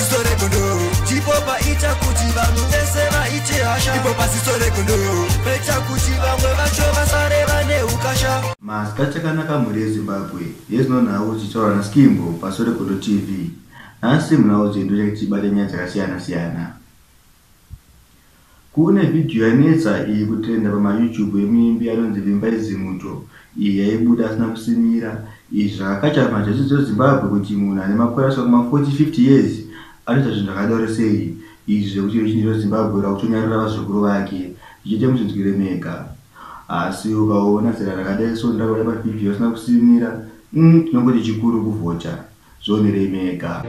pasisore kondo chipopa ita kuti vanhu vese vaite hasha ipo pasisore kondo pecha kuti vamwe vacho vasare vane ukasha maskachakanaka muri Zimbabwe yezinonhawo chichaura na Skimbo pasore kondo TV. Nasi munhawo zvindu chachibata nyaya dzakasiyana-siyana. Kune video yanetsa iyi kutrenda pama YouTube yemuimbi anonzi Vimbai Zimuto. Iyi yaibuda asina kusimira. Izvi zvakakacha majasidzo eZimbabwe kuti munhu ane makore asvika kuma 40-50 years anoita zvinhu zvakadaro sei. Izvi zvekuti ruzhinji rweZimbabwe rakutonyarira vazukuru vake zvichiita muzvinzwiremeka. Asi ukaona zera rakadai so ndakaona pavidhiyo asina kusimira, tinongoti chikuru kuvhota zvoneremeka.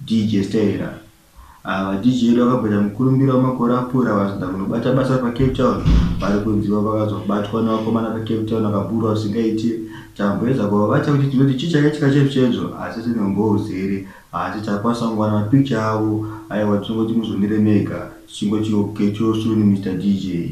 DJ Stella. DJ wakabata mukurumbira wamakore apfuura vazinda kunobata basa paCape Town. Vari kunziva vakazobatwa navakomana paCape Town vakabhurwa usingaiti. Chamboedza kuvavacha kuti tinoti chichakachitika cheizvo asi sinombouzere asi takwanisa kuwana mapicture avo aiwa tinongoti muzondiremeka chingoti okay chosuni Mr. DJ.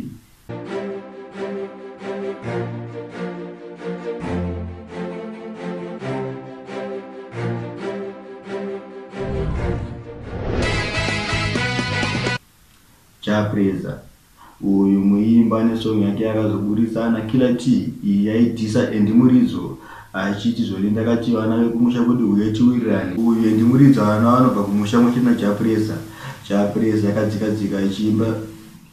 Chapreza uyu muimba nesong yake yakazoburisana Killer T iyi yaidhisa Endimuridzo achiti zvolinda kati vana vekumusha kuti uye chiwirirane. Uyu Endimuridzo vana vanobva kumusha muchina Chapreza. Chapreza yakadzika ichiimba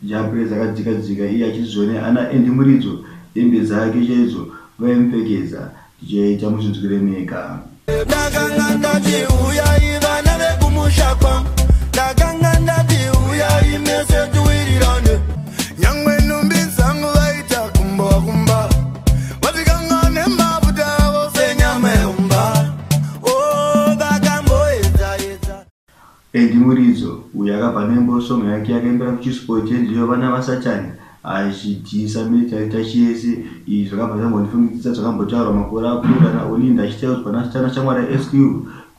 Chapreza yakadzika iye achizvone ana Endimuridzo hembe dzake chaidzo vaimupfekedza tichaita muzvinzwiremeka. Endimuridzo uyu akabva nembosongo yake yakaembera kuchispoti ndiyo vana vasatani achidhisa military chese. Izvi zvakabva zvambondifungidzisa zvakambotaurwa makore apfuura naOlinda achitaudzwa nachitana chamwari SQ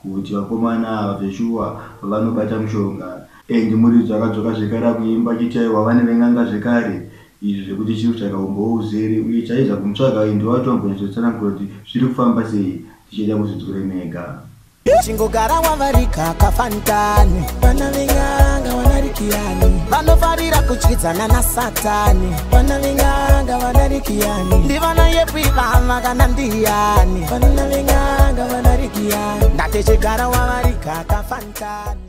kuti vakomana ava zveshuwa vanobata mushonga. Endimuridzo akadzoka zvekare kuimba achitaiwa vane veng'anga zvekare. Izvi zvekuti chiro chakaumbouzere uye chaiza kumutsvaga ndovatongonyatsotsanankura kuti zviri kufamba sei tichiita muzvinzwiremeka. Chingogara wavarika kafantani vana veng'anga vanarikiani vanofarira kudyidzana nasatani vana veng'anga vanarikiani ndivana yepivava kana ndiyani vana veng'anga vanarikiani ndatechigara wavarika kafantani.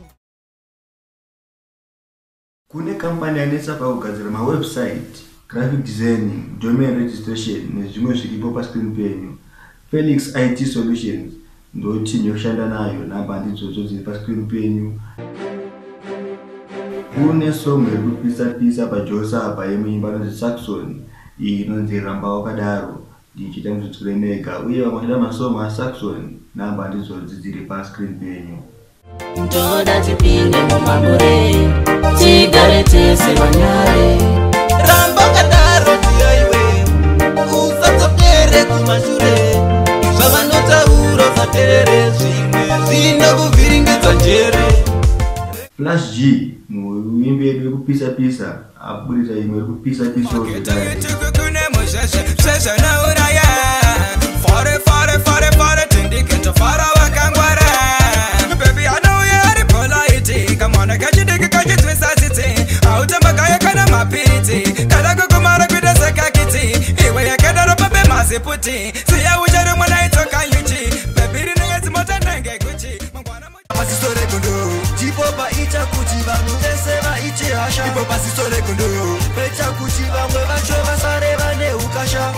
Kune kampani yanetsa pakugadzira mawebsite, graphic designing, domain registration nezvimwe zviripo pascreen penyu. Felix IT Solutions ndoti nyoshanda nayo namba ndidzodzo dziri pascreen penyu. Kune song yekupisa paJosa apa yemuimba inonzi Saxon iyi inonzi Ramba Wakadaro ndichita muzvinzwiremeka uye vamwe vanoda masong aSaxon namba ndidzodzi dziri pascreen penyu. Ndoda tipinde mumamure tigare tese vanyare Ramba Wakadaro tiyaiwe usadzokere kumashure zvavanotaura vaterere zvimwe zvinokuvhiringidza njere. Flash G muimbi yedu yekupisa aburisa imwe yekupisa kune muzheshe zvezvanauraya fare tindikito fara vakangwara bebi anouya ari polite kamwana kachidiki kachitwisasiti autamagaya kana mapiriti kada kukumara kuita sekakiti iwe yakadaro pabe maziputi siya uchari mwana itokanyuchi bebi rinengedzimota nenge kuchi pasisore kondo chipopa ita kuti vanhu vese vaite hasha ipo pasisore kondo pecha kuti vamwe vacho vasare vane ukasha.